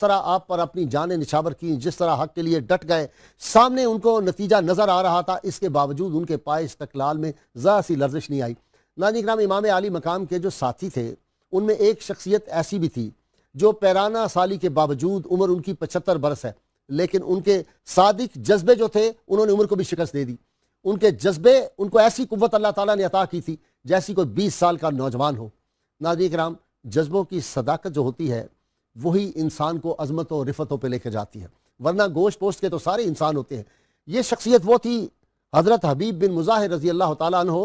طرح آپ پر اپنی جانیں نچھاور کی، جس طرح حق کے لیے ڈٹ گئے، سامنے ان کو نتیجہ نظر آ رہا تھا، اس کے باوجود ان کے پائے استقلال میں ذرا سی لرزش نہیں آئی۔ ناظرین کرام، امام عالی مقام کے جو ساتھی تھے ان میں ایک شخصیت ایسی بھی تھی جو پیرانہ سالی کے باوجود، عمر ان کی 75 برس ہے، لیکن ان کے صادق جذبے جو تھے انہوں نے عمر کو بھی شکست دے دی۔ ان کے جذبے، ان کو ایسی قوت اللہ تعالیٰ نے عطا کی تھی جیسی کوئی 20 سال کا نوجوان ہو۔ ناظرین کرام، جذبوں کی صداقت جو ہوتی ہے وہی انسان کو عظمت و رفتوں پہ لے کے جاتی ہے، ورنہ گوشت پوشت کے تو سارے انسان ہوتے ہیں۔ یہ شخصیت وہ تھی حضرت حبیب بن مظاہر رضی اللہ تعالیٰ عنہ۔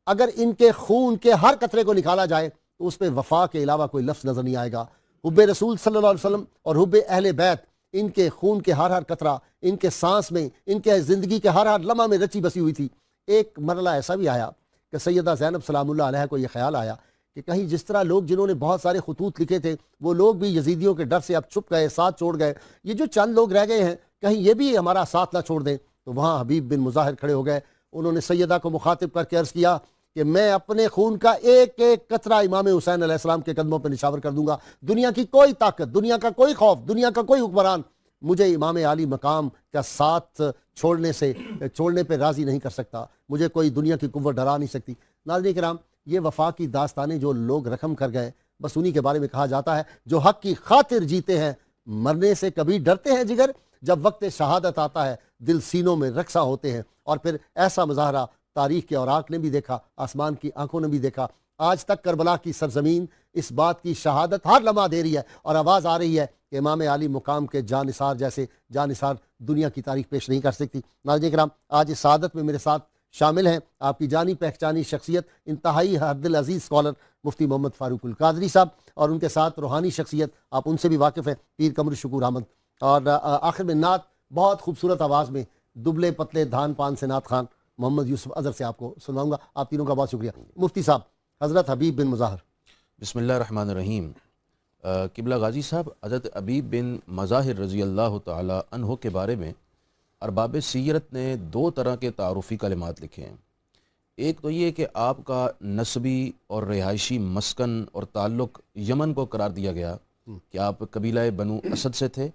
اگر ان کے خون کے ہر قطرے کو نکالا جائے تو اس پہ وفا کے علاوہ کوئی لفظ نظر نہیں آئے گا۔ حب رسول صلی اللہ علیہ وسلم اور حب اہل بیت، ان کے خون کے ہر قطرہ، ان کے سانس میں، ان کے زندگی کے ہر لمحہ میں رچی بسی ہوئی تھی۔ ایک مرحلہ ایسا بھی آیا کہ سیدہ زینب سلام اللہ علیہ کو یہ خیال آیا کہ کہیں جس طرح لوگ جنہوں نے بہت سارے خطوط لکھے تھے وہ لوگ بھی یزیدیوں کے ڈر سے اب چھپ گئے، ساتھ چھوڑ گئے، یہ جو چند لوگ رہ گئے ہیں کہیں یہ بھی ہمارا ساتھ نہ چھوڑ دیں۔ تو وہاں حبیب بن مظاہر کھڑے ہو گئے، انہوں نے سیدہ کو مخاطب کر کے عرض کیا کہ میں اپنے خون کا ایک ایک قطرہ امام حسین علیہ السلام کے قدموں پہ نچھاور کر دوں گا۔ دنیا کی کوئی طاقت، دنیا کا کوئی خوف، دنیا کا کوئی حکمران مجھے امام عالی مقام کا ساتھ چھوڑنے پہ راضی نہیں کر سکتا، مجھے کوئی دنیا کی قوت ڈرا نہیں سکتی۔ ناظرین کرام، یہ وفا کی داستانیں جو لوگ رقم کر گئے بس انہی کے بارے میں کہا جاتا ہے جو حق کی خاطر جیتے ہیں، مرنے سے کبھی ڈرتے ہیں جگر، جب وقت شہادت آتا ہے دل سینوں میں رقصہ ہوتے ہیں۔ اور پھر ایسا مظاہرہ تاریخ کے اوراق نے بھی دیکھا، آسمان کی آنکھوں نے بھی دیکھا۔ آج تک کربلا کی سرزمین اس بات کی شہادت ہر لمحہ دے رہی ہے اور آواز آ رہی ہے کہ امام عالی مقام کے جانثار جیسے جانثار دنیا کی تاریخ پیش نہیں کر سکتی۔ ناظرین کرام، آج اس سعادت میں میرے ساتھ شامل ہیں آپ کی جانی پہچانی شخصیت، انتہائی حد العزیز اسکالر مفتی محمد فاروق القادری صاحب، اور ان کے ساتھ روحانی شخصیت، آپ ان سے بھی واقف ہیں، پیر قمر شکور احمد، اور آخر میں نعت بہت خوبصورت آواز میں دبلے پتلے دھان پان سے نعت خان محمد یوسف اظہر سے آپ کو سنواؤں گا۔ آپ تینوں کا بہت شکریہ۔ مفتی صاحب، حضرت حبیب بن مظاہر۔ بسم اللہ الرحمن الرحیم۔ قبلہ غازی صاحب، حضرت حبیب بن مظاہر رضی اللہ تعالی عنہ کے بارے میں ارباب سیرت نے دو طرح کے تعارفی کلمات لکھے ہیں۔ ایک تو یہ کہ آپ کا نسبی اور رہائشی مسکن اور تعلق یمن کو قرار دیا گیا کہ آپ قبیلہ بنو اسد سے تھے،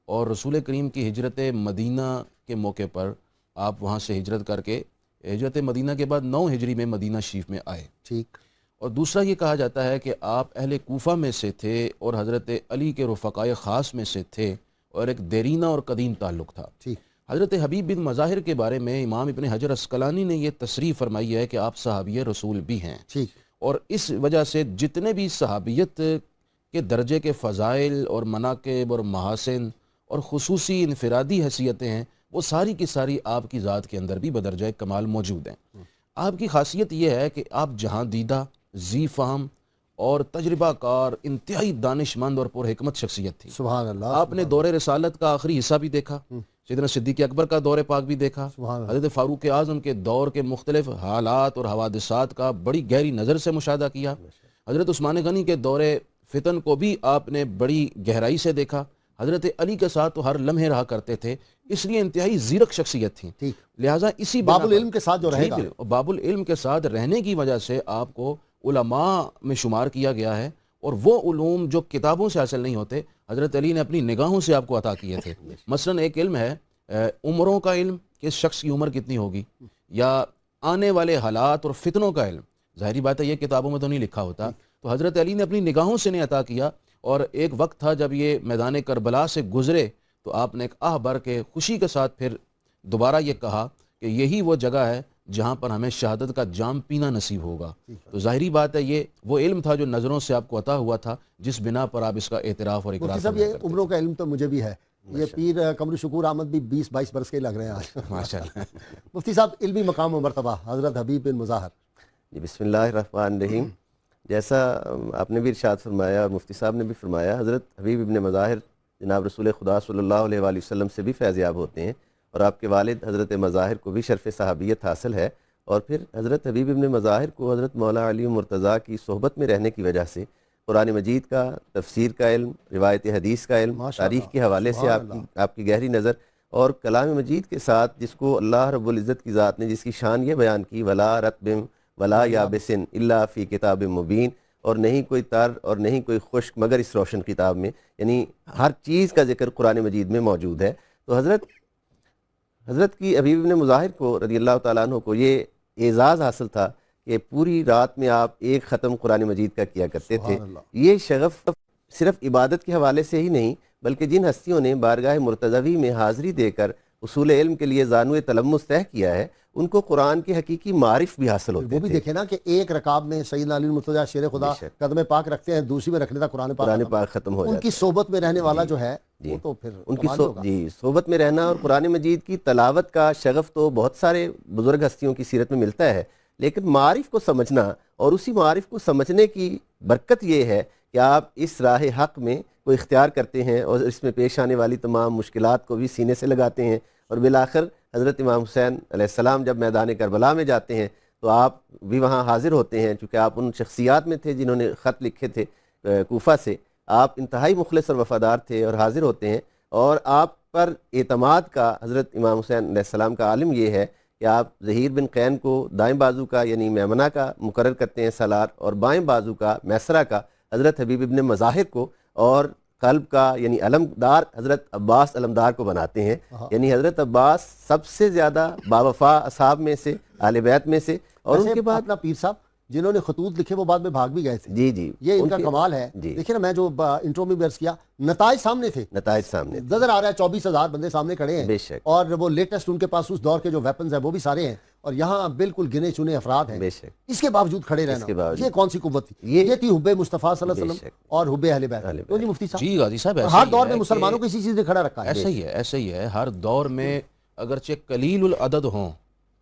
اور رسول کریم کی ہجرت مدینہ کے موقع پر آپ وہاں سے ہجرت کر کے ہجرت مدینہ کے بعد 9 ہجری میں مدینہ شریف میں آئے۔ ٹھیک۔ اور دوسرا یہ کہا جاتا ہے کہ آپ اہل کوفہ میں سے تھے اور حضرت علی کے رفقائے خاص میں سے تھے، اور ایک دیرینہ اور قدیم تعلق تھا۔ ٹھیک۔ حضرت حبیب بن مظاہر کے بارے میں امام ابن حجر عسقلانی نے یہ تصریح فرمائی ہے کہ آپ صحابی رسول بھی ہیں، ٹھیک، اور اس وجہ سے جتنے بھی صحابیت کے درجے کے فضائل اور مناقب اور محاسن اور خصوصی انفرادی حیثیتیں ہیں، وہ ساری کی ساری آپ کی ذات کے اندر بھی بدرجہ کمال موجود ہیں۔ آپ کی خاصیت یہ ہے کہ آپ جہاں دیدہ، ذی فہم اور تجربہ کار، انتہائی دانش مند اور پر حکمت شخصیت تھی۔ سبحان اللہ۔ آپ نے دور رسالت کا آخری حصہ بھی دیکھا، سیدنا صدیق اکبر کا دور پاک بھی دیکھا، حضرت فاروق اعظم کے دور کے مختلف حالات اور حوادثات کا بڑی گہری نظر سے مشاہدہ کیا، حضرت عثمان غنی کے دور فتن کو بھی آپ نے بڑی گہرائی سے دیکھا، حضرت علی کے ساتھ تو ہر لمحے رہا کرتے تھے، اس لیے انتہائی زیرک شخصیت تھی۔ لہٰذا اسی باب العلم کے ساتھ جو رہے گا، باب العلم کے ساتھ رہنے کی وجہ سے آپ کو علماء میں شمار کیا گیا ہے، اور وہ علوم جو کتابوں سے حاصل نہیں ہوتے حضرت علی نے اپنی نگاہوں سے آپ کو عطا کیے تھے۔ مثلا ایک علم ہے عمروں کا علم کہ اس شخص کی عمر کتنی ہوگی، یا آنے والے حالات اور فتنوں کا علم، ظاہری بات ہے یہ کتابوں میں تو نہیں لکھا ہوتا، تو حضرت علی نے اپنی نگاہوں سے نہیں عطا کیا۔ اور ایک وقت تھا جب یہ میدان کربلا سے گزرے تو آپ نے ایک آہ بھر کے خوشی کے ساتھ پھر دوبارہ یہ کہا کہ یہی وہ جگہ ہے جہاں پر ہمیں شہادت کا جام پینا نصیب ہوگا۔ تو ظاہری بات ہے یہ وہ علم تھا جو نظروں سے آپ کو عطا ہوا تھا، جس بنا پر آپ اس کا اعتراف اور اقرار کرتے ہیں۔ یہ عمروں کا علم تو مجھے بھی ہے، یہ پیر قمر شکور احمد بھی 20-22 برس کے لگ رہے ہیں آج، ماشاءاللہ۔ مفتی صاحب، علمی مقام و مرتبہ حضرت حبیب بن مظاہر۔ جی، بسم اللہ الرحمن الرحیم۔ جیسا آپ نے بھی ارشاد فرمایا اور مفتی صاحب نے بھی فرمایا، حضرت حبیب ابن مظاہر جناب رسول خدا صلی اللہ علیہ وآلہ وسلم سے بھی فیض یاب ہوتے ہیں، اور آپ کے والد حضرت مظاہر کو بھی شرف صحابیت حاصل ہے، اور پھر حضرت حبیب ابن مظاہر کو حضرت مولا علی مرتضیٰ کی صحبت میں رہنے کی وجہ سے قرآن مجید کا، تفسیر کا علم، روایت حدیث کا علم، تاریخ کے حوالے سے آپ کی گہری نظر، اور کلام مجید کے ساتھ جس کو اللہ رب العزت کی ذات نے جس کی شان یہ بیان کی، ولا رتب ولا یابس الا فی کتاب مبین، اور نہیں کوئی تر اور نہیں کوئی خشک مگر اس روشن کتاب میں، یعنی ہر چیز کا ذکر قرآن مجید میں موجود ہے۔ تو حضرت کی حبیب ابن مظاہر کو رضی اللہ تعالیٰ عنہ کو یہ اعزاز حاصل تھا کہ پوری رات میں آپ ایک ختم قرآن مجید کا کیا کرتے تھے۔ سبحان اللہ۔ یہ شغف صرف عبادت کے حوالے سے ہی نہیں، بلکہ جن ہستیوں نے بارگاہ مرتضوی میں حاضری دے کر اصول علم کے لیے زانو تلمس طے کیا ہے، ان کو قرآن کے حقیقی معارف بھی حاصل ہوتے وہ بھی تھے۔ دیکھیں نا کہ ایک رکاب میں سیدنا علی المرتضیٰ شیر خدا بے شک۔ قدم پاک رکھتے ہیں، دوسری میں رکھنے تھا قرآن قرآن پاک پاک ختم ہو ان جاتا کی ہے۔ صحبت میں رہنے والا جو ہے جی۔ وہ تو پھر ان کی کمال ہوگا۔ صحبت میں رہنا اور قرآن مجید کی تلاوت کا شغف تو بہت سارے بزرگ ہستیوں کی سیرت میں ملتا ہے، لیکن معارف کو سمجھنا اور اسی معارف کو سمجھنے کی برکت یہ ہے کہ آپ اس راہ حق میں کو اختیار کرتے ہیں اور اس میں پیش آنے والی تمام مشکلات کو بھی سینے سے لگاتے ہیں، اور بالآخر حضرت امام حسین علیہ السلام جب میدان کربلا میں جاتے ہیں تو آپ بھی وہاں حاضر ہوتے ہیں، چونکہ آپ ان شخصیات میں تھے جنہوں نے خط لکھے تھے کوفہ سے۔ آپ انتہائی مخلص اور وفادار تھے اور حاضر ہوتے ہیں، اور آپ پر اعتماد کا حضرت امام حسین علیہ السلام کا عالم یہ ہے کہ آپ ظہیر بن قین کو دائیں بازو کا یعنی میمنہ کا مقرر کرتے ہیں سالار، اور بائیں بازو کا میسرہ کا حضرت حبیب ابن مظاہر کو، اور قلب کا یعنی علمدار حضرت عباس علمدار کو بناتے ہیں۔ یعنی حضرت عباس سب سے زیادہ باوفا اصحاب میں سے، اہل بیت میں سے، اور ان کے بعد اپنا پیر صاحب جنہوں نے خطوط لکھے وہ بعد میں بھاگ بھی گئے تھے۔ جی یہ ان کا کے کمال ہے۔ جی۔ دیکھیں نا، میں جو انٹرو میں بھی عرض کیا، نتائج سامنے تھے، نتائج سامنے تھے۔ نظر آ رہا ہے 24,000 بندے سامنے کھڑے ہیں، بے شک۔ اور وہ لیٹسٹ ان کے پاس اس دور کے جو ویپنز ہیں وہ بھی سارے ہیں، اور یہاں بالکل گنے چنے افراد ہیں، بے شک۔ اس کے باوجود کھڑے اس کے رہنا، باوجود یہ کون سی قوت تھی؟ یہ تھی حب مصطفیٰ صلی اللہ علیہ بے وسلم شک۔ اور حب اہل بیت۔ تو جی مفتی صاحب، جی غازی صاحب، ایسا ہر ہی دور ہے میں کہ مسلمانوں کو اسی چیز نے کھڑا رکھا ہے۔ ایسا ہی ہے، ایسا ہی ہے، ہر دور میں اگرچہ قلیل العدد ہوں،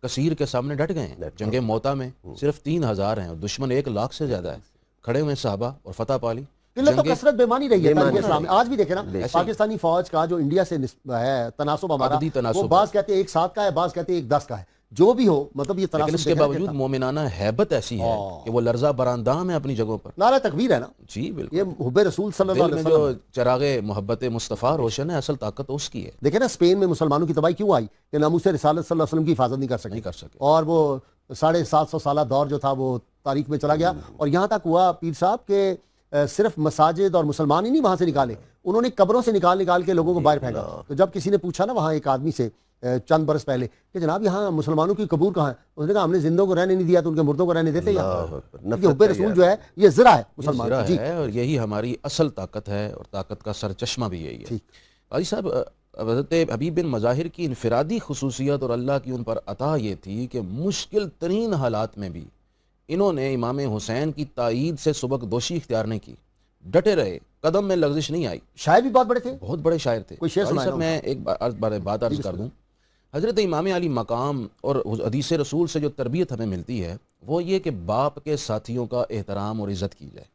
کثیر کے سامنے ڈٹ گئے ہیں۔ جنگ موتا میں صرف 3,000 ہیں اور دشمن 1,00,000 سے زیادہ ہے، کھڑے ہوئے صحابہ اور فتح پالی۔ قلت و کثرت بےمانی رہی ہے تاریخ اسلام میں۔ رہی ہے۔ آج بھی دیکھیں نا، پاکستانی فوج کا جو انڈیا سے ہے تناسب ہمارا، عددی تناسب وہ بعض کہتے ہیں 1,7 کا ہے، بعض کہتے ہیں 1,10 کا ہے، جو بھی ہو مطلب یہ تناسب لیکن اس کے دیکھنا باوجود کتنا۔ مومنانہ ہیبت ایسی ہے کہ وہ لرزہ براندام ہے اپنی جگہوں پر۔ نعرہ تکبیر ہے نا، جی بالکل، یہ حب رسول صلی اللہ دل علیہ میں جو وسلم۔ چراغ محبت مصطفیٰ روشن ہے، اصل طاقت اس کی ہے۔ دیکھیں نا، اسپین میں مسلمانوں کی تباہی کیوں آئی؟ کہ ناموس رسالت صلی اللہ علیہ وسلم کی حفاظت نہیں کر سکے، اور وہ 750 سالہ دور جو تھا وہ تاریخ میں چلا گیا، اور یہاں تک ہوا پیر صاحب کہ صرف مساجد اور مسلمان ہی نہیں وہاں سے نکالے، انہوں نے قبروں سے نکال کے لوگوں کو باہر پھینکا۔ تو جب کسی نے پوچھا نا وہاں ایک آدمی سے چند برس پہلے کہ جناب یہاں مسلمانوں کی قبور کہاں ہے، اس نے کہا ہم نے زندوں کو رہنے نہیں دیا تو ان کے مردوں کو رہنے دیتے یہاں۔ کیونکہ حب رسول جو ہے یہ ذرا ہے مسلمان ذرا جی۔ ہے، اور یہی ہماری اصل طاقت ہے، اور طاقت کا سرچشمہ بھی یہی ہے۔ قاضی صاحب، حضرت حبیب بن مظاہر کی انفرادی خصوصیت اور اللہ کی ان پر عطا یہ تھی کہ مشکل ترین حالات میں بھی انہوں نے امام حسین کی تائید سے سبک دوشی اختیار نہیں کی، ڈٹے رہے، قدم میں لغزش نہیں آئی۔ شاعر بھی بہت بڑے تھے، بہت بڑے شاعر تھے۔ کوئی شعر قاضی سنائے صاحب، میں ایک بات عرض کر دوں، حضرت امام علی مقام اور حدیث رسول سے جو تربیت ہمیں ملتی ہے وہ یہ کہ باپ کے ساتھیوں کا احترام اور عزت کی جائے۔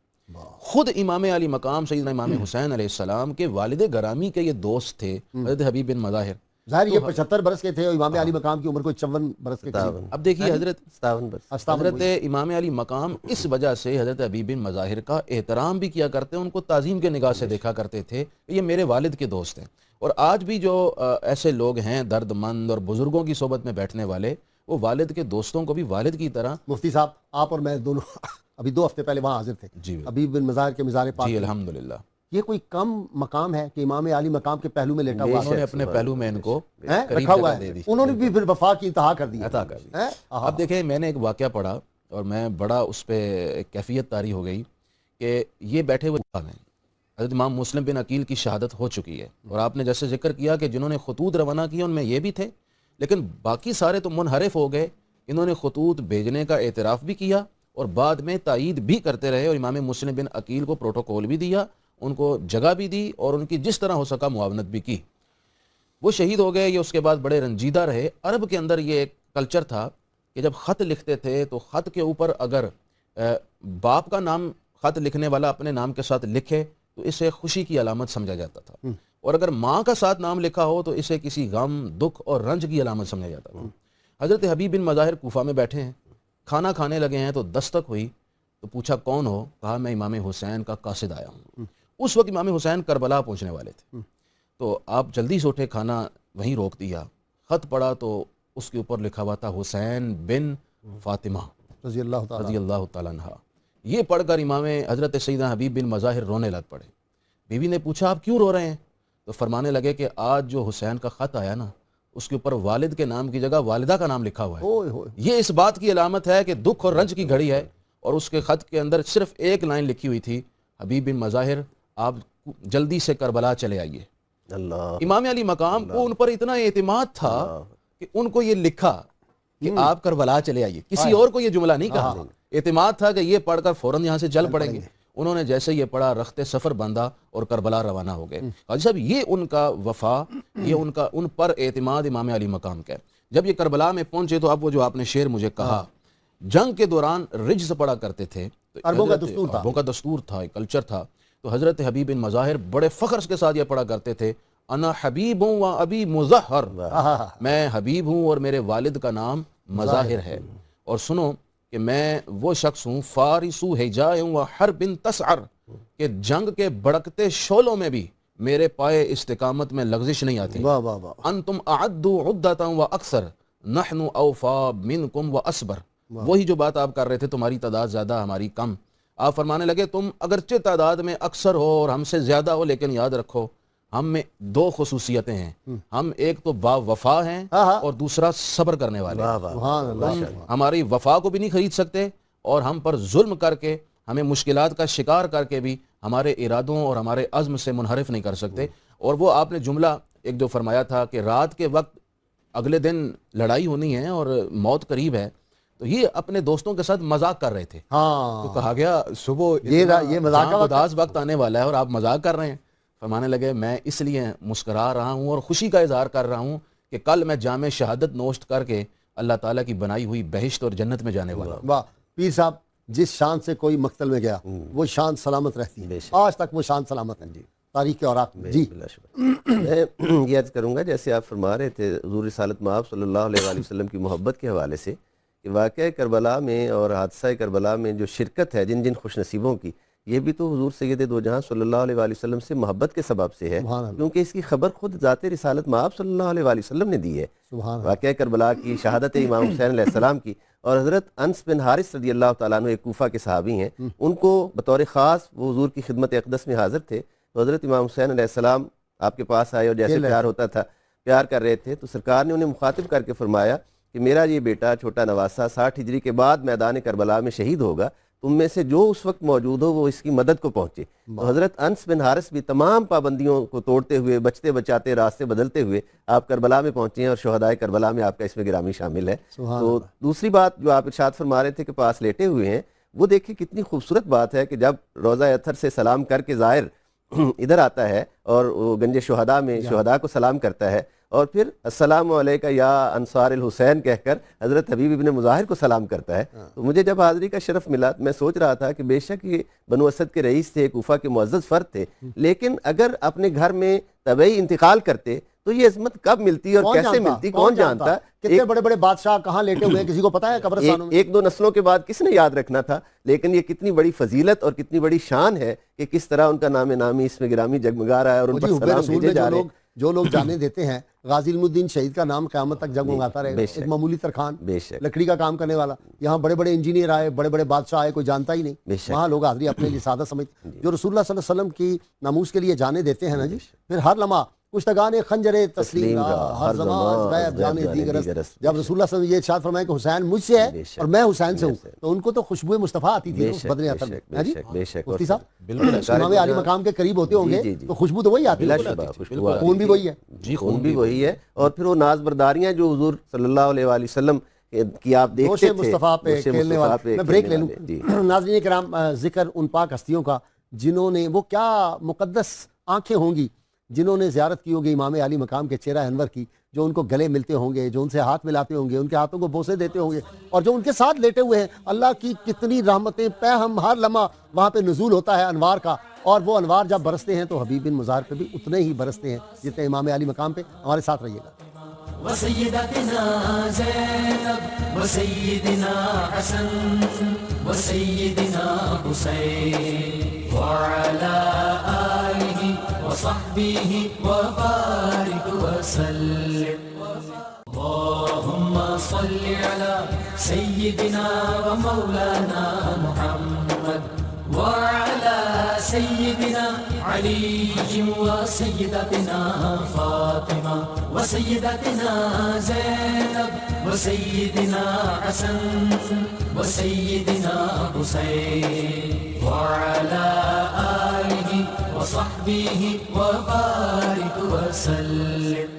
خود امام علی مقام سیدنا امام حسین علیہ السلام کے والد گرامی کے یہ دوست تھے حضرت حبیب بن مظاہر۔ ظاہر یہ 75 برس کے تھے اور امام علی مقام کی عمر کوئی 54 برس کے قریب۔ اب دیکھیے حضرت 57 برس۔ حضرت امام علی مقام اس وجہ سے حضرت حبیب بن مظاہر کا احترام بھی کیا کرتے ہیں، ان کو تعظیم کے نگاہ سے دیکھا کرتے تھے، یہ میرے والد کے دوست ہیں۔ اور آج بھی جو ایسے لوگ ہیں درد مند اور بزرگوں کی صحبت میں بیٹھنے والے، وہ والد کے دوستوں کو بھی والد کی طرح۔ مفتی صاحب، آپ اور میں دونوں ابھی 2 ہفتے پہلے وہاں حاضر تھے، جی حبیب بن مظاہر کے مزار پاک۔ جی الحمدللہ۔ یہ کوئی کم مقام ہے کہ امام علی مقام کے پہلو میں لیٹا ہوا انہوں نے اپنے پہلو میں ان کو رکھا ہوا ہے، انہوں نے بھی پھر وفا کی انتہا کر دی عطا کر دی۔ اب دیکھیں، میں نے ایک واقعہ پڑھا اور میں بڑا اس پہ ایک کیفیت طاری ہو گئی کہ یہ بیٹھے ہوئے ہیں، حضرت امام مسلم بن عقیل کی شہادت ہو چکی ہے، اور آپ نے جیسے ذکر کیا کہ جنہوں نے خطوط روانہ کیا ان میں یہ بھی تھے، لیکن باقی سارے تو منحرف ہو گئے۔ انہوں نے خطوط بھیجنے کا اعتراف بھی کیا اور بعد میں تائید بھی کرتے رہے، اور امام مسلم بن عقیل کو پروٹوکول بھی دیا، ان کو جگہ بھی دی، اور ان کی جس طرح ہو سکا معاونت بھی کی۔ وہ شہید ہو گئے، یہ اس کے بعد بڑے رنجیدہ رہے۔ عرب کے اندر یہ ایک کلچر تھا کہ جب خط لکھتے تھے تو خط کے اوپر اگر باپ کا نام خط لکھنے والا اپنے نام کے ساتھ لکھے تو اسے خوشی کی علامت سمجھا جاتا تھا، اور اگر ماں کا ساتھ نام لکھا ہو تو اسے کسی غم، دکھ اور رنج کی علامت سمجھا جاتا تھا۔ حضرت حبیب بن مظاہر کوفہ میں بیٹھے ہیں، کھانا کھانے لگے ہیں تو دستک ہوئی، تو پوچھا کون ہو؟ کہا میں امام حسین کا قاصد آیا ہوں۔ اس وقت امام حسین کربلا پہنچنے والے تھے، تو آپ جلدی سے اٹھے، کھانا وہیں روک دیا، خط پڑھا تو اس کے اوپر لکھا ہوا تھا حسین بن فاطمہ رضی اللہ تعالیٰ۔ تعالیٰ عنہ۔ یہ پڑھ کر امام حضرت سیدنا حبیب بن مظاہر رونے لگ پڑے. بیوی نے پوچھا آپ کیوں رو رہے ہیں؟ تو فرمانے لگے کہ آج جو حسین کا خط آیا نا اس کے اوپر والد کے نام کی جگہ والدہ کا نام لکھا ہوا ہے. اوئے ہوئے. یہ اس بات کی علامت ہے کہ دکھ اور رنج کی گھڑی ہے. اور اس کے خط کے اندر صرف ایک لائن لکھی ہوئی تھی, حبیب بن مظاہر آپ جلدی سے کربلا چلے آئیے. اللہ امام علی مقام کو ان پر اتنا اعتماد تھا کہ ان کو یہ لکھا کہ آپ کربلا چلے آئیے. کسی اور کو یہ جملہ نہیں کہا, اعتماد تھا کہ یہ پڑھ کر فوراً یہاں سے چل پڑیں گے. انہوں نے جیسے یہ پڑھا رخت سفر باندھا اور کربلا روانہ ہو گئے. حاجی صاحب یہ ان کا وفا, یہ ان پر اعتماد امام علی مقام کا ہے. جب یہ کربلا میں پہنچے تو اب وہ جو آپ نے شعر مجھے کہا, جنگ کے دوران رجز پڑا کرتے تھے, عربوں کا دستور تھا, عربوں کا دستور تھا, ایک کلچر تھا. تو حضرت حبیب بن مظاہر بڑے فخر کے ساتھ یہ پڑھا کرتے تھے, انا حبیب ہوں و ابی مظہر, میں حبیب ہوں اور میرے والد کا نام مظاہر ہے. اور سنو کہ میں وہ شخص ہوں فارسو حجائے و حرب تسعر, کہ جنگ کے بڑکتے شعلوں میں بھی میرے پائے استقامت میں لغزش نہیں آتی. واہ واہ واہ. انتم اعدوا عدتا و اکثر نحن اوفا منکم و اسبر. وہی جو بات آپ کر رہے تھے, تمہاری تعداد زیادہ ہماری کم. آپ فرمانے لگے تم اگرچہ تعداد میں اکثر ہو اور ہم سے زیادہ ہو, لیکن یاد رکھو ہم میں دو خصوصیتیں ہیں. ہم ایک تو با وفا ہیں اور دوسرا صبر کرنے والے. سبحان اللہ. ہماری وفا کو بھی نہیں خرید سکتے اور ہم پر ظلم کر کے, ہمیں مشکلات کا شکار کر کے بھی ہمارے ارادوں اور ہمارے عزم سے منحرف نہیں کر سکتے. اور وہ آپ نے جملہ ایک جو فرمایا تھا کہ رات کے وقت اگلے دن لڑائی ہونی ہے اور موت قریب ہے, تو یہ اپنے دوستوں کے ساتھ مذاق کر رہے تھے. تو کہا گیا صبح یہ مذاق کا اداس وقت آنے والا ہے اور آپ مذاق کر رہے ہیں. فرمانے لگے میں اس لیے مسکرا رہا ہوں اور خوشی کا اظہار کر رہا ہوں کہ کل میں جام شہادت نوشت کر کے اللہ تعالیٰ کی بنائی ہوئی بہشت اور جنت میں جانے والا ہوں. واہ پیر صاحب, جس شان سے کوئی مقتل میں گیا وہ شان سلامت رہتی ہے, آج تک وہ شان سلامت ہے تاریخ کے اوراق میں. جی میں یہ عرض کروں گا جیسے آپ فرما رہے تھے حضور رسالت مآب صلی اللہ علیہ وآلہ وسلم کی محبت کے حوالے سے, کہ واقعہ کربلا میں اور حادثہ کربلا میں جو شرکت ہے جن خوش نصیبوں کی, یہ بھی تو حضور سید دو جہاں صلی اللہ علیہ وآلہ وسلم سے محبت کے سبب سے ہے, کیونکہ اس کی خبر خود ذات رسالت مآب صلی اللہ علیہ وآلہ وسلم نے دی ہے. واقعہ کربلا کی, شہادت امام حسین علیہ السلام کی. اور حضرت انس بن حارث رضی اللہ تعالیٰ عنہ ایک کوفہ کے صحابی ہیں, ان کو بطور خاص وہ حضور کی خدمت اقدس میں حاضر تھے. تو حضرت امام حسین علیہ السلام آپ کے پاس آئے اور جیسے پیار ہوتا تھا پیار کر رہے تھے, تو سرکار نے انہیں مخاطب کر کے فرمایا کہ میرا یہ بیٹا چھوٹا نواسہ 60 ہجری کے بعد میدان کربلا میں شہید ہوگا, تم میں سے جو اس وقت موجود ہو وہ اس کی مدد کو پہنچے. تو حضرت انس بن حارث بھی تمام پابندیوں کو توڑتے ہوئے, بچتے بچاتے, راستے بدلتے ہوئے آپ کربلا میں پہنچے ہیں اور شہدائے کربلا میں آپ کا اسم گرامی شامل ہے. تو دوسری بات جو آپ ارشاد فرما رہے تھے کہ پاس لیٹے ہوئے ہیں, وہ دیکھیں کتنی خوبصورت بات ہے کہ جب روضہ اطہر سے سلام کر کے زائر ادھر آتا ہے اور وہ گنج شہداء میں شہداء کو سلام کرتا ہے, اور پھر السلام علیکہ یا انصار الحسین کہہ کر حضرت حبیب ابن مظاہر کو سلام کرتا ہے. تو مجھے جب حاضری کا شرف ملا میں سوچ رہا تھا کہ بے شک یہ بنو اسد کے رئیس تھے, کوفہ کے معزز فرد تھے, لیکن اگر اپنے گھر میں طبعی انتقال کرتے تو یہ عظمت کب ملتی اور کیسے ملتی, کون جانتا. کتنے بڑے بڑے بادشاہ کہاں لیٹے ہوئے ہیں, کسی کو پتا ہے قبرستانوں میں؟ ایک دو نسلوں کے بعد کس نے یاد رکھنا تھا, لیکن یہ کتنی بڑی فضیلت اور کتنی بڑی شان ہے کہ کس طرح ان کا نام نامی اس میں گرامی جگمگا رہا ہے اور ان پر سلام بھیجے جا رہے ہیں. جو لوگ جانے دیتے ہیں, غازی علم الدین شہید کا نام قیامت تک جگمگاتا رہے. ایک معمولی ترخان لکڑی کا کام کرنے والا, یہاں بڑے بڑے انجینئر آئے, بڑے بڑے بادشاہ آئے, کوئی جانتا ہی نہیں. وہاں لوگ حاضری اپنے لیے سادہ سمجھتے, جو رسول اللہ صلی اللہ علیہ وسلم کی ناموس کے لیے جانے دیتے ہیں نا جی, پھر ہر لمحہ کشتگان خنجر تسلیم ہر زمان غیب جانے دیگر. جب رسول اللہ صلی اللہ علیہ وسلم یہ ارشاد فرمائے کہ حسین مجھ سے ہے اور میں حسین سے ہوں, تو ان کو تو خوشبو مصطفیٰ آتی تھی بدن اطہر میں. مفتی صاحب بالکل امام علی مقام کے قریب ہوتے ہوں گے تو خوشبو تو وہی آتی ہے, خون بھی وہی ہے. جی خون بھی وہی ہے. اور پھر وہ ناز برداریاں جو حضور صلی اللہ علیہ وآلہ وسلم کی آپ دیکھتے تھے, مصطفیٰ پہ کھیلنے والا. میں بریک لے لوں. ناظرین کرام, ذکر ان پاک ہستیوں کا جنہوں نے, وہ کیا مقدس آنکھیں ہوں گی جنہوں نے زیارت کی ہوگی امام علی مقام کے چہرہ انور کی, جو ان کو گلے ملتے ہوں گے, جو ان سے ہاتھ ملاتے ہوں گے, ان کے ہاتھوں کو بوسے دیتے ہوں گے, اور جو ان کے ساتھ لیٹے ہوئے ہیں. اللہ کی کتنی رحمتیں پہ ہم ہر لمحہ وہاں پہ نزول ہوتا ہے انوار کا, اور وہ انوار جب برستے ہیں تو حبیب بن مظاہر پہ بھی اتنے ہی برستے ہیں جتنے امام علی مقام پہ. ہمارے ساتھ رہیے گا. وسيدتنا زينب وسيدنا حسن وسيدنا حسين وعلى آله وصحبه وبارك وسلم. اللهم صل على سيدنا ومولانا محمد علي وسيدتنا فاطمة وسيدتنا زينب وسيدنا حسن وسيدنا حسين وعلى آله وصحبه وبارك وسلم.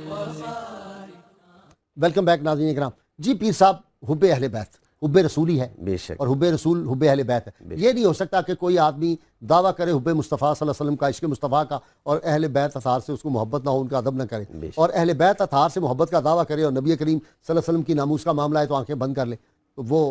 ویلکم بیک ناظرین کرام. جی پیر صاحب، حب اہل بیت حب رسولی ہے، بے شک اور حب رسول حب اہل بیت ہے. یہ نہیں ہو سکتا کہ کوئی آدمی دعویٰ کرے حب مصطفیٰ صلی اللہ علیہ وسلم کا، عشق مصطفیٰ کا، اور اہل بیت اطہار سے اس کو محبت نہ ہو، ان کا ادب نہ کرے، اور اہل بیت اطہار سے محبت کا دعویٰ کرے اور نبی کریم صلی اللہ علیہ وسلم کی ناموس کا معاملہ ہے تو آنکھیں بند کر لے، تو وہ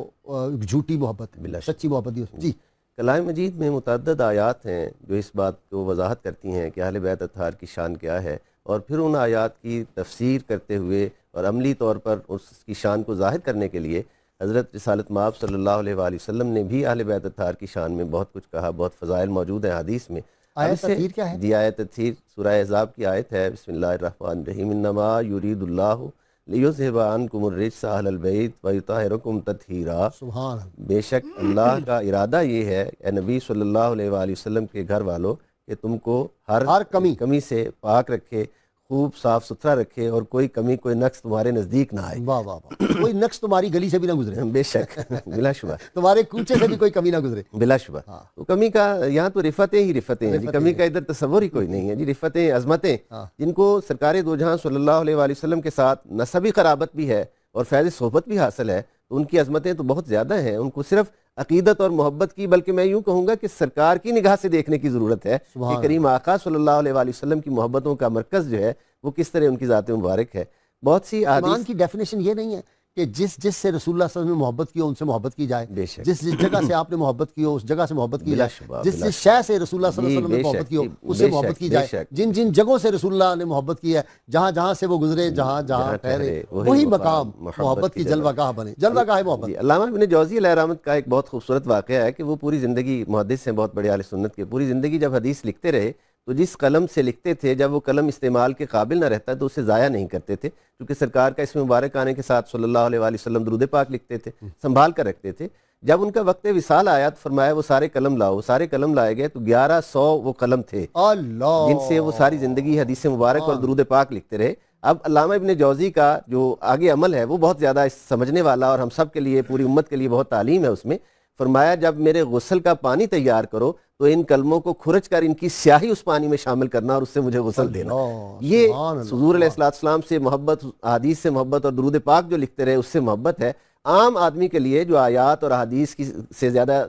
جھوٹی محبت ہے، سچی محبت نہیں ہو. جی کلام مجید میں متعدد آیات ہیں جو اس بات کو وضاحت کرتی ہیں کہ اہل بیت اطہار کی شان کیا ہے، اور پھر ان آیات کی تفسیر کرتے ہوئے اور عملی طور پر اس کی شان کو ظاہر کرنے کے لیے حضرت رسالت مآب صلی اللہ علیہ وآلہ وسلم نے بھی اہل بیت اطہار کی شان میں بہت کچھ کہا. بہت فضائل موجود ہیں حدیث میں. آیت تطہیر کیا ہے؟ جی آیت تطہیر سورہ احزاب کی آیت ہے. بسم اللہ الرحمن الرحیم. انما یرید اللہ لیذھب عنکم الرجس اہل البیت ویطہرکم تطہیرا. سبحان اللہ. بے شک اللہ کا ارادہ یہ ہے اے نبی صلی اللہ علیہ وآلہ وسلم کے گھر والوں کہ تم کو ہر کمی سے پاک رکھے، خوب صاف ستھرا رکھے، اور کوئی کمی کوئی نقص تمہارے نزدیک نہ آئے. واہ واہ واہ. کوئی نقص تمہاری گلی سے بھی نہ گزرے. بے شک بلا شبہ تمہارے کوچے سے بھی کوئی کمی نہ گزرے. بلا شبہ. تو کمی کا یہاں تو رفتیں ہی رفتیں ہیں جی. کمی کا ادھر تصور ہی کوئی نہیں ہے جی. رفتیں، عظمتیں جن کو سرکار دو جہاں صلی اللہ علیہ وآلہ وسلم کے ساتھ نسبی قرابت بھی ہے اور فیض صحبت بھی حاصل ہے، تو ان کی عظمتیں تو بہت زیادہ ہیں. ان کو صرف عقیدت اور محبت کی، بلکہ میں یوں کہوں گا کہ سرکار کی نگاہ سے دیکھنے کی ضرورت ہے کہ کریم آقا صلی اللہ علیہ وآلہ وسلم کی محبتوں کا مرکز جو ہے وہ کس طرح ان کی ذات مبارک ہے. بہت سی ایمان کی ڈیفینیشن یہ نہیں ہے کہ جس سے رسول اللہ صلی اللہ علیہ وسلم نے محبت کی ہو ان سے محبت کی جائے، جس جگہ سے آپ نے محبت کی ہو اس جگہ سے محبت کی جائے، جس شے سے رسول اللہ صلی اللہ علیہ وسلم نے محبت کی ہو اس سے محبت کی جائے، جن جگہوں سے رسول اللہ نے محبت کی ہے، جہاں سے وہ گزرے، جہاں ٹھہرے، وہی مقام محبت کی جلوہ گاہ بنے. جلوہ گاہ محبت. علامہ ابن جوزی علیہ رحمت کا ایک بہت خوبصورت واقعہ ہے کہ وہ پوری زندگی، محدث ہیں بہت بڑے اہل سنت کے، پوری زندگی جب حدیث لکھتے رہے تو جس قلم سے لکھتے تھے جب وہ قلم استعمال کے قابل نہ رہتا تو اسے ضائع نہیں کرتے تھے، کیونکہ سرکار کا اسم مبارک آنے کے ساتھ صلی اللہ علیہ وآلہ وسلم درود پاک لکھتے تھے، سنبھال کر رکھتے تھے. جب ان کا وقت وصال آیا تو فرمایا وہ سارے قلم لاؤ. وہ سارے قلم لائے گئے تو 1100 وہ قلم تھے جن سے وہ ساری زندگی حدیث مبارک اور درود پاک لکھتے رہے. اب علامہ ابن جوزی کا جو آگے عمل ہے وہ بہت زیادہ سمجھنے والا اور ہم سب کے لیے، پوری امت کے لیے بہت تعلیم ہے اس میں. فرمایا جب میرے غسل کا پانی تیار کرو تو ان کلموں کو کھرچ کر ان کی سیاہی اس پانی میں شامل کرنا اور اس سے مجھے غسل دینا. یہ حضور علیہ السلام سے محبت، حدیث سے محبت اور درود پاک جو لکھتے رہے اس سے محبت ہے. عام آدمی کے لیے جو آیات اور حدیث کی سے زیادہ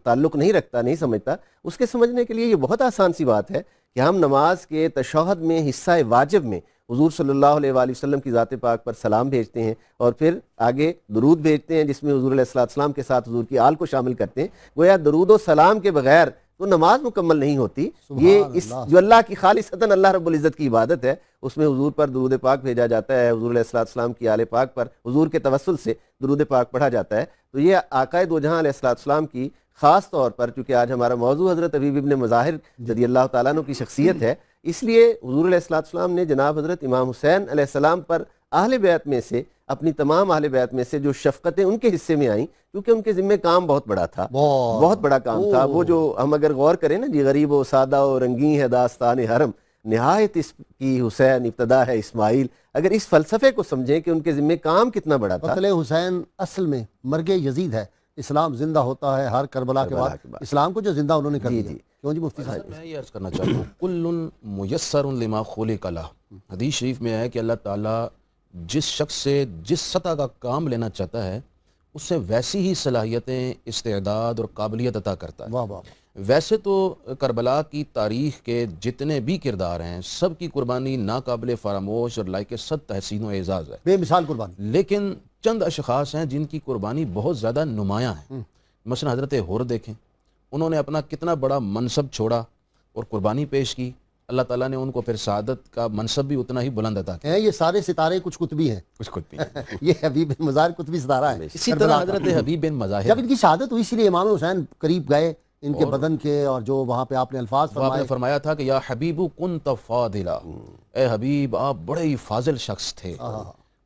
تعلق نہیں رکھتا، نہیں سمجھتا، اس کے سمجھنے کے لیے یہ بہت آسان سی بات ہے کہ ہم نماز کے تشہد میں حصہ واجب میں حضور صلی اللہ علیہ وآلہ وسلم کی ذات پاک پر سلام بھیجتے ہیں اور پھر آگے درود بھیجتے ہیں جس میں حضور علیہ السلام کے ساتھ حضور کی آل کو شامل کرتے ہیں. گویا درود و سلام کے بغیر تو نماز مکمل نہیں ہوتی. یہ اس جو اللہ کی خالصتاً اللہ رب العزت کی عبادت ہے اس میں حضور پر درود پاک بھیجا جاتا ہے، حضور علیہ السلام کی آل پاک پر حضور کے توسل سے درود پاک پڑھا جاتا ہے. تو یہ آقائے دو جہاں علیہ السلام کی خاص طور پر، چونکہ آج ہمارا موضوع حضرت حبیب ابن مظاہر رضی اللہ تعالیٰ عنہ کی شخصیت ہے، اس لیے حضور علیہ السلام نے جناب حضرت امام حسین علیہ السلام پر اہل بیت میں سے، اپنی تمام اہل بیت میں سے جو شفقتیں ان کے حصے میں آئیں، کیونکہ ان کے ذمہ کام بہت بڑا تھا، بہت بڑا کام تھا. وہ جو ہم اگر غور کریں نا جی، غریب و سادہ و رنگین ہے داستان حرم، نہایت اس کی حسین ابتدا ہے اسماعیل. اگر اس فلسفے کو سمجھیں کہ ان کے ذمہ کام کتنا بڑا تھا. قتل حسین اصل میں مرگ یزید ہے. اسلام زندہ ہوتا ہے ہر کربلا کے بعد. اسلام کو جو زندہ انہوں نے کر دیا. کیوں جی مفتی صاحب؟ میں یہ عرض کرنا چاہتا ہوں کل میسر لما خلق لہ. حدیث شریف میں ہے کہ اللہ تعالیٰ جس شخص سے جس سطح کا کام لینا چاہتا ہے اس سے ویسی ہی صلاحیتیں، استعداد اور قابلیت عطا کرتا ہے. واہ واہ. ویسے تو کربلا کی تاریخ کے جتنے بھی کردار ہیں سب کی قربانی ناقابل فراموش اور لائق صد تحسین و اعزاز ہے، بے مثال قربانی. لیکن چند اشخاص ہیں جن کی قربانی بہت زیادہ نمایاں ہے. مثلا حضرت حر دیکھیں، انہوں نے اپنا کتنا بڑا منصب چھوڑا اور قربانی پیش کی. اللہ تعالیٰ نے ان کو پھر سعادت کا منصب بھی اتنا ہی بلند عطا کیا. یہ سارے ستارے کچھ قطبی ہیں، کچھ قطبی یہ حبیب بن مظاہر قطبی ستارہ ہے. اسی طرح حضرت حبیب بن مظاہر جب ان کی شہادت ہوئی، اسی لیے امام حسین قریب گئے ان کے بدن کے، اور جو وہاں پہ آپ نے الفاظ آپ نے فرمایا تھا کہ یا حبیب کنت فاضلا، اے حبیب آپ بڑے ہی فاضل شخص تھے.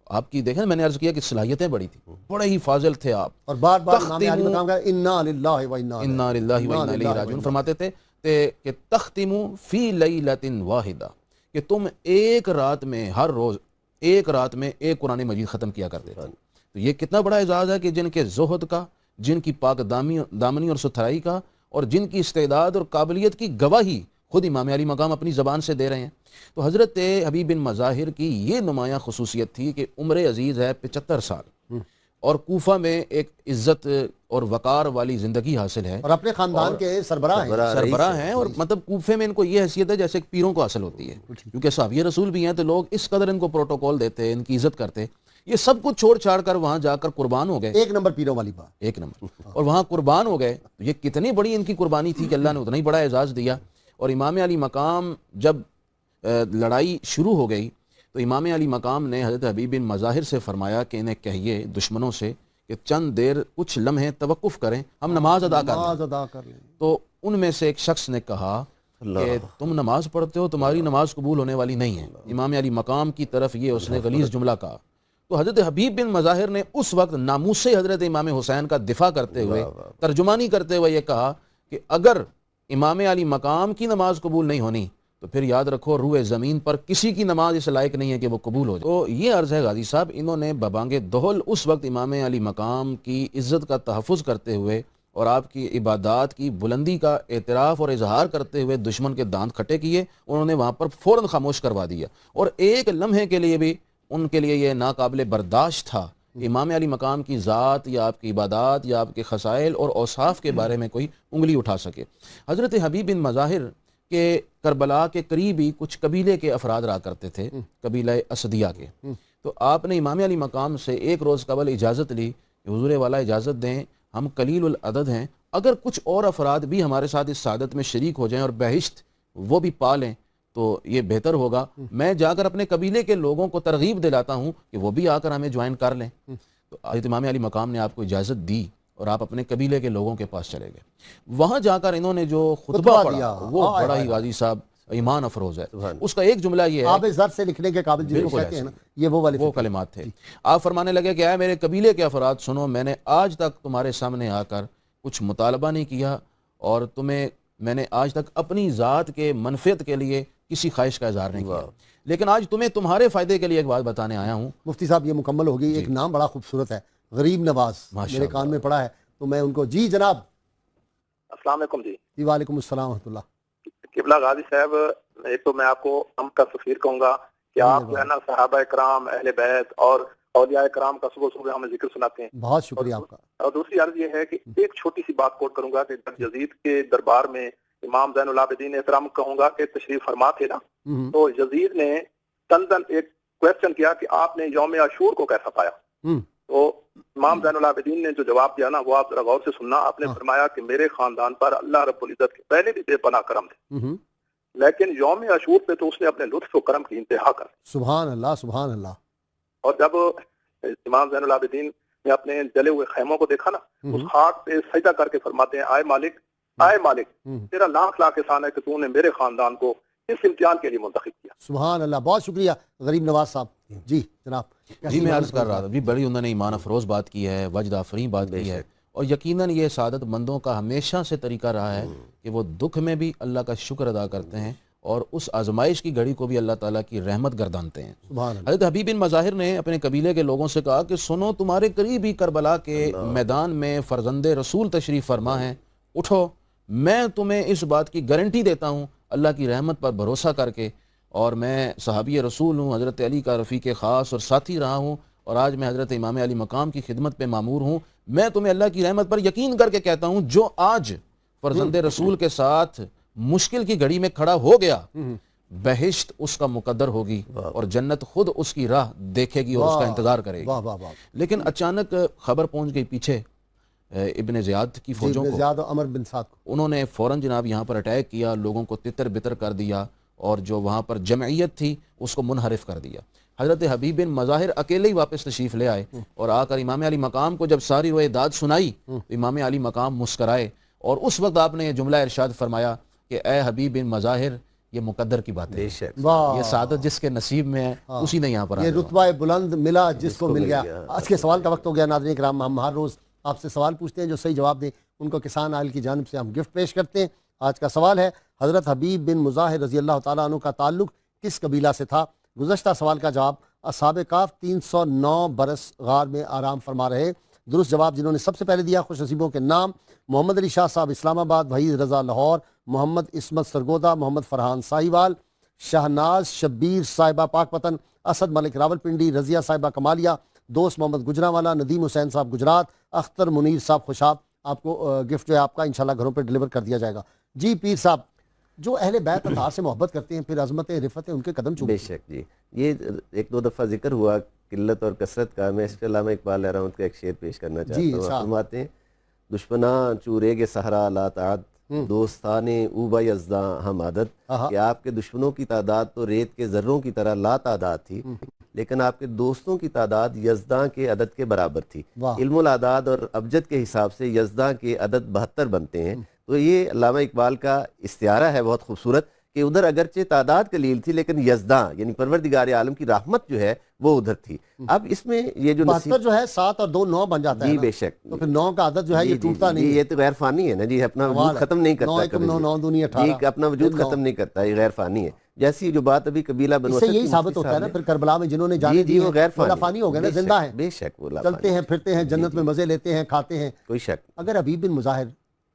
آپ کی دیکھیں میں نے عرض کیا کہ صلاحیتیں بڑی تھی، بڑے ہی فاضل تھے آپ. اور بار بار امام علی مقام کا انا للہ و انا الیہ راجعون فرماتے تھے کہ تختمو فی لیلۃ واحدہ، کہ تم ایک رات میں، ہر روز ایک رات میں ایک قرآن مجید ختم کیا کرتے تھے۔ تو یہ کتنا بڑا اعزاز ہے کہ جن کے زہد کا، جن کی پاک دامنی اور ستھرائی کا، اور جن کی استعداد اور قابلیت کی گواہی خود امام علی مقام اپنی زبان سے دے رہے ہیں۔ تو حضرت حبیب بن مظاہر کی یہ نمایاں خصوصیت تھی کہ عمر عزیز ہے 75 سال، اور کوفہ میں ایک عزت اور وقار والی زندگی حاصل ہے، اور اپنے خاندان کے سربراہ ہیں، اور مطلب کوفے میں ان کو یہ حیثیت ہے جیسے پیروں کو حاصل ہوتی ہے، کیونکہ صحابی رسول بھی ہیں تو لوگ اس قدر ان کو پروٹوکول دیتے، ان کی عزت کرتے۔ یہ سب کچھ چھوڑ چھاڑ کر وہاں جا کر قربان ہو گئے، ایک نمبر پیروں والی بات، ایک نمبر، اور وہاں قربان ہو گئے۔ یہ کتنی بڑی ان کی قربانی تھی کہ اللہ نے اتنا ہی بڑا اعزاز دیا۔ اور امام علی مقام جب لڑائی شروع ہو گئی تو امام علی مقام نے حضرت حبیب بن مظاہر سے فرمایا کہ انہیں کہیے دشمنوں سے کہ چند دیر کچھ لمحے توقف کریں، ہم نماز ادا کر لیں۔ تو ان میں سے ایک شخص نے کہا کہ تم نماز پڑھتے ہو، تمہاری نماز قبول ہونے والی نہیں ہے۔ امام علی مقام کی طرف یہ اس نے غلیظ جملہ کہا۔ تو حضرت حبیب بن مظاہر نے اس وقت ناموس حضرت امام حسین کا دفاع کرتے ہوئے، ترجمانی کرتے ہوئے یہ کہا کہ اگر امام علی مقام کی نماز قبول نہیں ہونی تو پھر یاد رکھو روئے زمین پر کسی کی نماز اس لائق نہیں ہے کہ وہ قبول ہو جائے۔ تو یہ عرض ہے غازی صاحب، انہوں نے ببانگ دہل اس وقت امام علی مقام کی عزت کا تحفظ کرتے ہوئے اور آپ کی عبادات کی بلندی کا اعتراف اور اظہار کرتے ہوئے دشمن کے دانت کھٹے کیے، انہوں نے وہاں پر فوراً خاموش کروا دیا۔ اور ایک لمحے کے لیے بھی ان کے لیے یہ ناقابل برداشت تھا کہ امام علی مقام کی ذات یا آپ کی عبادات یا آپ کے خصائل اور اوصاف کے بارے میں کوئی انگلی اٹھا سکے۔ حضرت حبیب بن مظاہر کہ کربلا کے قریب ہی کچھ قبیلے کے افراد رہا کرتے تھے، قبیلہ اسدیہ کے۔ تو آپ نے امام علی مقام سے ایک روز قبل اجازت لی کہ حضور والا اجازت دیں، ہم قلیل العدد ہیں، اگر کچھ اور افراد بھی ہمارے ساتھ اس سعادت میں شریک ہو جائیں اور بہشت وہ بھی پا لیں تو یہ بہتر ہوگا، میں جا کر اپنے قبیلے کے لوگوں کو ترغیب دلاتا ہوں کہ وہ بھی آ کر ہمیں جوائن کر لیں۔ تو حضرت امام علی مقام نے آپ کو اجازت دی اور آپ اپنے قبیلے کے لوگوں کے پاس چلے گئے۔ وہاں جا کر انہوں نے جو خطبہ پڑھا وہ بڑا ہی غازی صاحب ایمان افروز ہے۔ اس کا ایک جملہ یہ ہے، آپ زر سے لکھنے کے قابل جن کو کہتے ہیں نا، یہ وہ کلمات تھے۔ آپ فرمانے لگے کہ اے میرے قبیلے کے افراد سنو، میں نے آج تک تمہارے سامنے آ کر کچھ مطالبہ نہیں کیا اور تمہیں میں نے آج تک اپنی ذات کے منفعت کے لیے کسی خواہش کا اظہار نہیں کیا، لیکن آج تمہیں تمہارے فائدے کے لیے ایک بات بتانے آیا ہوں۔ مفتی صاحب یہ مکمل ہوگی، ایک نام بڑا خوبصورت ہے، غریب نواز، میرے کان میں پڑا ہے تو میں ان کو جی جناب۔ السلام علیکم جی۔ وعلیکم السلام ورحمۃ اللہ۔ قبلہ غازی صاحب، ایک تو میں آپ کو ہم کا سفیر کہوں گا کہ آپ جو ہے نا صحابہ کرام، اہل بیت اور اولیاء کرام کا صبح صبح ہمیں ذکر سناتے ہیں، بہت شکریہ آپ کا۔ اور دوسری عرض یہ ہے کہ ایک چھوٹی سی بات کوٹ کروں گا کہ جب یزید کے دربار میں امام زین العابدین احترام کہوں گا کہ تشریف فرما تھے نا، تو یزید نے تندن ایک کویسچن کیا کہ آپ نے یوم عاشور کو کیسا پایا؟ تو امام زین العابدین نے جو جواب دیا نا وہ آپ ذرا غور سے سننا۔ آپ نے فرمایا کہ میرے خاندان پر اللہ رب العزت کے پہلے بھی بے پناہ کرم تھے، لیکن یوم عاشور پہ تو اس نے اپنے لطف و کرم کی انتہا کر دی۔ سبحان اللہ، سبحان اللہ۔ اور جب امام زین العابدین نے اپنے جلے ہوئے خیموں کو دیکھا نا، اس خاک پہ سجدہ کر کے فرماتے ہیں، آئے مالک، آئے مالک، تیرا لاکھ لاکھ احسان ہے کہ تو نے میرے خاندان کو اس امتحان کے لیے منتخب کیا۔ سبحان اللہ، بہت شکریہ غریب نواز صاحب۔ جی جناب۔ جی میں عرض کر رہا تھا، بڑی انہوں نے ایمان افروز بات کی ہے، وجد آفرین بات کی ہے، اور یقیناً یہ سعادت مندوں کا ہمیشہ سے طریقہ رہا ہے کہ وہ دکھ میں بھی اللہ کا شکر ادا کرتے ہیں اور اس آزمائش کی گھڑی کو بھی اللہ تعالیٰ کی رحمت گردانتے ہیں۔ حضرت حبیب بن مظاہر نے اپنے قبیلے کے لوگوں سے کہا کہ سنو، تمہارے قریب ہی کربلا کے میدان میں فرزند رسول تشریف فرما ہیں، اٹھو، میں تمہیں اس بات کی گارنٹی دیتا ہوں اللہ کی رحمت پر بھروسہ کر کے، اور میں صحابی رسول ہوں، حضرت علی کا رفیق خاص اور ساتھی رہا ہوں، اور آج میں حضرت امام علی مقام کی خدمت پہ مامور ہوں، میں تمہیں اللہ کی رحمت پر یقین کر کے کہتا ہوں جو آج فرزند رسول کے ساتھ مشکل کی گھڑی میں کھڑا ہو گیا، بہشت اس کا مقدر ہوگی اور جنت خود اس کی راہ دیکھے گی اور اس کا انتظار کرے گی۔ لیکن اچانک خبر پہنچ گئی پیچھے ابن زیاد کی فوجوں کو، زیاد عمر بن سعد کو، انہوں نے فوراً جناب یہاں پر اٹیک کیا، لوگوں کو تتر بتر کر دیا اور جو وہاں پر جمعیت تھی اس کو منحرف کر دیا۔ حضرت حبیب بن مظاہر اکیلے ہی واپس تشریف لے آئے اور آ کر امام علی مقام کو جب ساری روئے داد سنائی تو امام علی مقام مسکرائے، اور اس وقت آپ نے یہ جملہ ارشاد فرمایا کہ اے حبیب بن مظاہر، یہ مقدر کی بات ہے، یہ سعادت جس کے نصیب میں ہے اسی نے یہاں پر یہ رتبہ بلند ملا جس کو مل گیا۔ آج کے سوال کا وقت ہو گیا۔ ناظرین کرام، ہم ہر روز آپ سے سوال پوچھتے ہیں، جو صحیح جواب دیں ان کو کسان آئل کی جانب سے ہم گفٹ پیش کرتے ہیں۔ آج کا سوال ہے حضرت حبیب بن مظاہر رضی اللہ تعالیٰ عنہ کا تعلق کس قبیلہ سے تھا؟ گزشتہ سوال کا جواب اصحاب کہف 309 برس غار میں آرام فرما رہے۔ درست جواب جنہوں نے سب سے پہلے دیا خوش نصیبوں کے نام: محمد علی شاہ صاحب اسلام آباد، وحید رضا لاہور، محمد عصمت سرگودا، محمد فرحان ساہیوال، شہناز شبیر صاحبہ پاک پتن، اسد ملک راول پنڈی، رضیہ صاحبہ کمالیہ، دوست محمد گجرانوالا، ندیم حسین صاحب گجرات، اختر منیر صاحب خوشاب۔ آپ کو گفٹ جو ہے آپ کا انشاءاللہ گھروں پہ ڈیلیور کر دیا جائے گا۔ جی پیر صاحب، جو اہل بیت اطہار سے محبت کرتے ہیں پھر عظمتیں رفعتیں ان کے قدم چومتے بے ہیں۔ شک جی، یہ ایک دو دفعہ ذکر ہوا قلت اور کثرت کا۔ میں اس پہ علامہ اقبال رحمۃ کا ایک شعر پیش کرنا چاہتا ہوں۔ صاحب۔ فرماتے ہیں: دشمناں چورے گے صحرا لا تعد، دوستانے اوبا یزداں ہم عدد۔ کہ آپ کے دشمنوں کی تعداد تو ریت کے ذروں کی طرح لا تعداد تھی، لیکن آپ کے دوستوں کی تعداد یزداں کے عدد کے برابر تھی۔ علم الاعداد اور ابجد کے حساب سے یزداں کے عدد 72 بنتے ہیں۔ تو یہ علامہ اقبال کا استعارہ ہے بہت خوبصورت کہ ادھر اگرچہ تعداد قلیل تھی لیکن یزداں یعنی پروردگار عالم کی رحمت جو ہے وہ ادھر تھی۔ اب اس میں یہ جو 72 جو ہے 7 اور 2 9 بن جاتا ہے جی نا؟ بے شک، تو پھر 9 کا عدد جو ہے یہ ٹوٹتا نہیں یہ تو غیر فانی ہے نا جی، اپنا وجود ختم نہیں کرتا 9 کبھی 9 9 دونی 18 جی، اپنا وجود ختم نہیں کرتا، یہ غیر فانی ہے۔ جیسی جو بات ابھی قبیلہ بنو اس سے اسد یہی کی ثابت مفتی ہوتا ہے نا صاحب پھر کربلا میں جنہوں نے جانے جی دی وہ غیر وہ فانی ہو گئے نا، زندہ ہیں، بے شک وہ چلتے ہیں پھرتے ہیں جنت میں مزے لیتے ہیں کھاتے ہیں۔ کوئی شک اگر حبیب بن مظاہر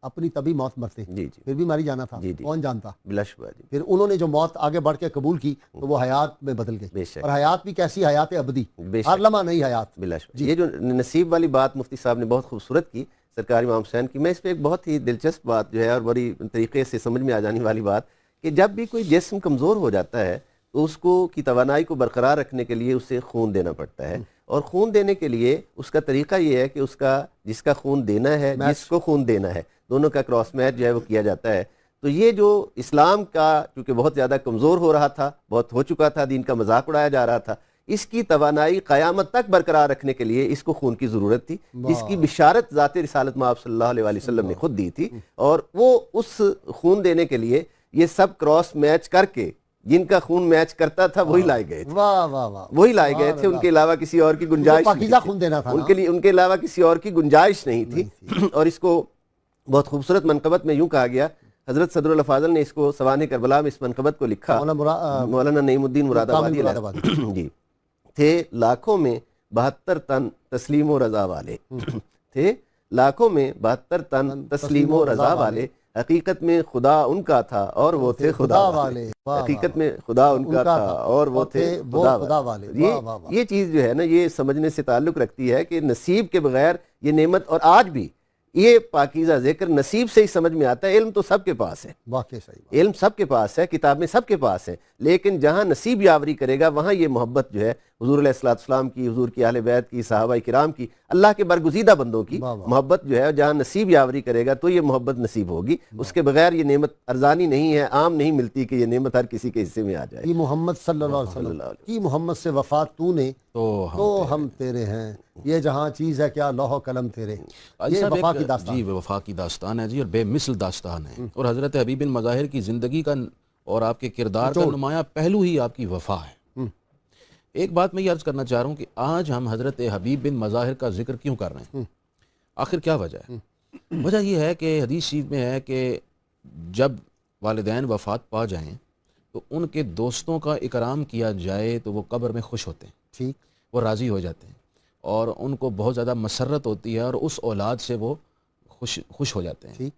اپنی طبی موت مرتے جی جی پھر بھی ماری جانا تھا، جی جی کون جانتا؟ بلا شبہ جی پھر انہوں نے جو موت آگے بڑھ کے قبول کی تو وہ حیات میں بدل بے گئی، شک اور حیات بھی کیسی حیات ابدی، بے ہر شک لمحہ نئی حیات۔ بلا شبہ یہ جو نصیب والی بات مفتی صاحب نے بہت خوبصورت کی سرکار امام حسین کی، میں اس پہ ایک بہت ہی دلچسپ بات جو ہے اور بڑی طریقے سے سمجھ میں آ جانے والی بات کہ جب بھی کوئی جسم کمزور ہو جاتا ہے تو اس کو کی توانائی کو برقرار رکھنے کے لیے اسے خون دینا پڑتا ہے، اور خون دینے کے لیے اس کا طریقہ یہ ہے کہ اس کا جس کا خون دینا ہے جس کو خون دینا ہے دونوں کا کراس میچ جو ہے وہ کیا جاتا ہے۔ تو یہ جو اسلام کا چونکہ بہت زیادہ کمزور ہو رہا تھا، بہت ہو چکا تھا، دین کا مذاق اڑایا جا رہا تھا، اس کی توانائی قیامت تک برقرار رکھنے کے لیے اس کو خون کی ضرورت تھی، جس کی بشارت ذات رسالت مآب صلی اللہ علیہ وسلم نے خود دی تھی، اور وہ اس خون دینے کے لیے یہ سب کراس میچ کر کے جن کا خون میچ کرتا تھا وہی لائے گئے تھے، واہ واہ واہ، وہی لائے گئے تھے، ان کے علاوہ کسی اور کی گنجائش نہیں پاکیزہ تھی، خون دینا تھا ان کے لیے ان کے علاوہ کسی اور کی گنجائش نہیں تھی۔ اور اس کو بہت خوبصورت منقبت میں یوں کہا گیا، حضرت صدر الفاضل نے اس کو سوانح کربلا میں اس منقبت کو لکھا، مولانا نعیم الدین مراد آبادی جی، تھے لاکھوں میں 72 تن تسلیم و رضا والے، تھے لاکھوں میں 72 تن تسلیم و رضا والے، حقیقت میں خدا ان کا تھا اور وہ تھے خدا والے، حقیقت میں خدا ان کا تھا اور وہ تھے خدا والے۔ یہ چیز جو ہے نا یہ سمجھنے سے تعلق رکھتی ہے کہ نصیب کے بغیر یہ نعمت، اور آج بھی یہ پاکیزہ ذکر نصیب سے ہی سمجھ میں آتا ہے۔ علم تو سب کے پاس ہے، واقعی صحیح، علم سب کے پاس ہے، کتابیں سب کے پاس ہیں، لیکن جہاں نصیب یاوری کرے گا وہاں یہ محبت جو ہے حضور علیہ السلام کی، حضور کی اہل بیت کی، صحابہ کرام کی، اللہ کے برگزیدہ بندوں کی محبت جو ہے جہاں نصیب یاوری کرے گا تو یہ محبت نصیب ہوگی۔ اس کے بغیر یہ نعمت ارزانی نہیں ہے، عام نہیں ملتی کہ یہ نعمت ہر کسی کے حصے میں آ جائے۔ کی محمد صلی اللہ علیہ وسلم کی محمد سے وفات تو نے تو ہم تیرے ہیں، یہ جہاں چیز ہے کیا لوح و قلم تیرے۔ یہ وفا کی داستان، جی وفا کی داستان ہے جی، اور بے مثل داستان ہے، اور حضرت حبیب بن مظاہر کی زندگی کا اور آپ کے کردار کا نمایاں پہلو ہی آپ کی وفا ہے۔ ایک بات میں یہ عرض کرنا چاہ رہا ہوں کہ آج ہم حضرت حبیب بن مظاہر کا ذکر کیوں کر رہے ہیں؟ آخر کیا وجہ ہے؟ وجہ یہ ہے کہ حدیث شریف میں ہے کہ جب والدین وفات پا جائیں تو ان کے دوستوں کا اکرام کیا جائے تو وہ قبر میں خوش ہوتے ہیں، ٹھیک، وہ راضی ہو جاتے ہیں، اور ان کو بہت زیادہ مسرت ہوتی ہے اور اس اولاد سے وہ خوش ہو جاتے ہیں۔ ٹھیک۔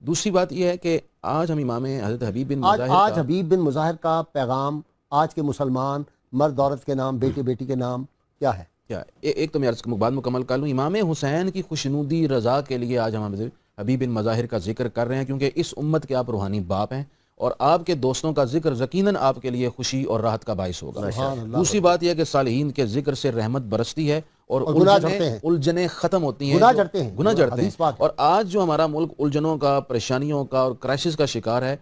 دوسری بات یہ ہے کہ آج ہم امام حضرت حبیب بن مظاہر آج حبیب بن مظاہر کا پیغام آج کے مسلمان مرد عورت کے نام، بیٹے بیٹی کے نام کیا ہے؟ کیا ایک تو میں عرض بات مکمل کر لوں، امام حسین کی خوشنودی رضا کے لیے آج ہم حبیب بن مظاہر کا ذکر کر رہے ہیں، کیونکہ اس امت کے آپ روحانی باپ ہیں اور آپ کے دوستوں کا ذکر یقیناً آپ کے لیے خوشی اور راحت کا باعث ہوگا۔ دوسری بات یہ ہے کہ صالحین کے ذکر سے رحمت برستی ہے اور الجھنیں ختم ہوتی ہیں، گناہ جڑتے ہیں۔ اور آج جو ہمارا ملک الجھنوں کا، پریشانیوں کا اور کرائسس کا شکار ہے،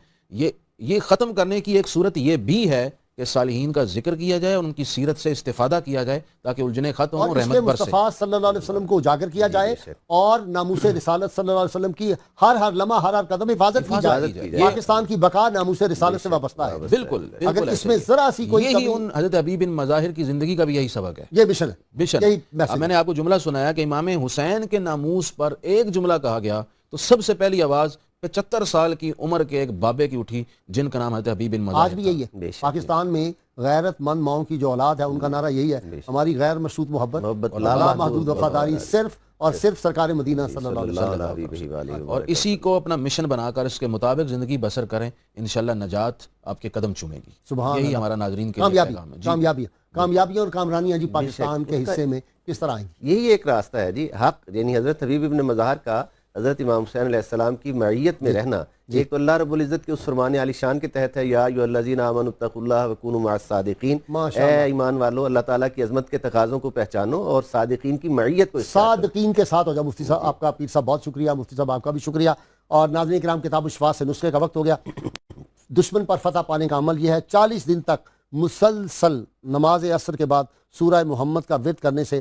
یہ ختم کرنے کی ایک صورت یہ بھی ہے کہ صالحین کا ذکر کیا جائے اور ان کی سیرت سے استفادہ کیا جائے تاکہ الجھنیں ختم ہوں، رحمت برسے، مصطفیٰ صلی اللہ علیہ وسلم کو اجاگر کیا جائے اور ناموس رسالت صلی اللہ علیہ وسلم کی ہر لمحہ ہر قدم حفاظت کی جائے۔ پاکستان کی بقا ناموس رسالت سے وابستہ ہے۔ بالکل، اگر اس میں ذرا سی کوئی یہی ان حضرت حبیب بن مظاہر کی زندگی کا بھی یہی سبق ہے، یہ مشن ہے۔ میں نے آپ کو جملہ سنایا کہ امام حسین کے ناموس پر ایک جملہ کہا گیا تو سب سے پہلی آواز 75 سال کی عمر کے ایک بابے کی اٹھی جن کا نام حضرت حبیب بن مظاہر آج بھی یہی بے ہے شک، پاکستان میں غیرت مند ماؤں کی جو اولاد ہے ان کا نعرہ یہی ہے، ہماری غیر مشروط محبت محبت لا محدود وفاداری صرف اور صرف سرکار مدینہ صلی اللہ علیہ وسلم۔ علیہ وسلم اور اسی کو اپنا مشن بنا کر اس کے مطابق زندگی بسر کریں، انشاءاللہ نجات آپ کے قدم چومے گی۔ سبحان یہی اللہ۔ ہمارا ناظرین کے لیے کامیابی پیغام ہے۔ کامیابیاں اور کامرانیاں جی پاکستان کے حصے میں کس طرح آئیں گی؟ یہی ایک راستہ ہے جی، حق یعنی حضرت حبیب ابن مظاہر کا حضرت امام حسین علیہ السلام کی معیت میں رہنا ایک تو اللہ رب العزت کے اس فرمان عالی شان کے تحت ہے، یا ایھا الذین آمنوا اتقوا اللہ وکونوا مع الصادقین، اے ایمان والو اللہ تعالیٰ کی عظمت کے تقاضوں کو پہچانو اور صادقین کی معیت کو اختیار کرو۔ صادقین کے ساتھ ہو جاؤ۔ مفتی صاحب آپ کا، پیر صاحب بہت شکریہ، مفتی صاحب آپ کا بھی شکریہ۔ اور ناظرین کرام، کتاب الشفاء سے نسخے کا وقت ہو گیا۔ دشمن پر فتح پانے کا عمل یہ ہے 40 دن تک مسلسل نماز عصر کے بعد سورہ محمد کا ورد کرنے سے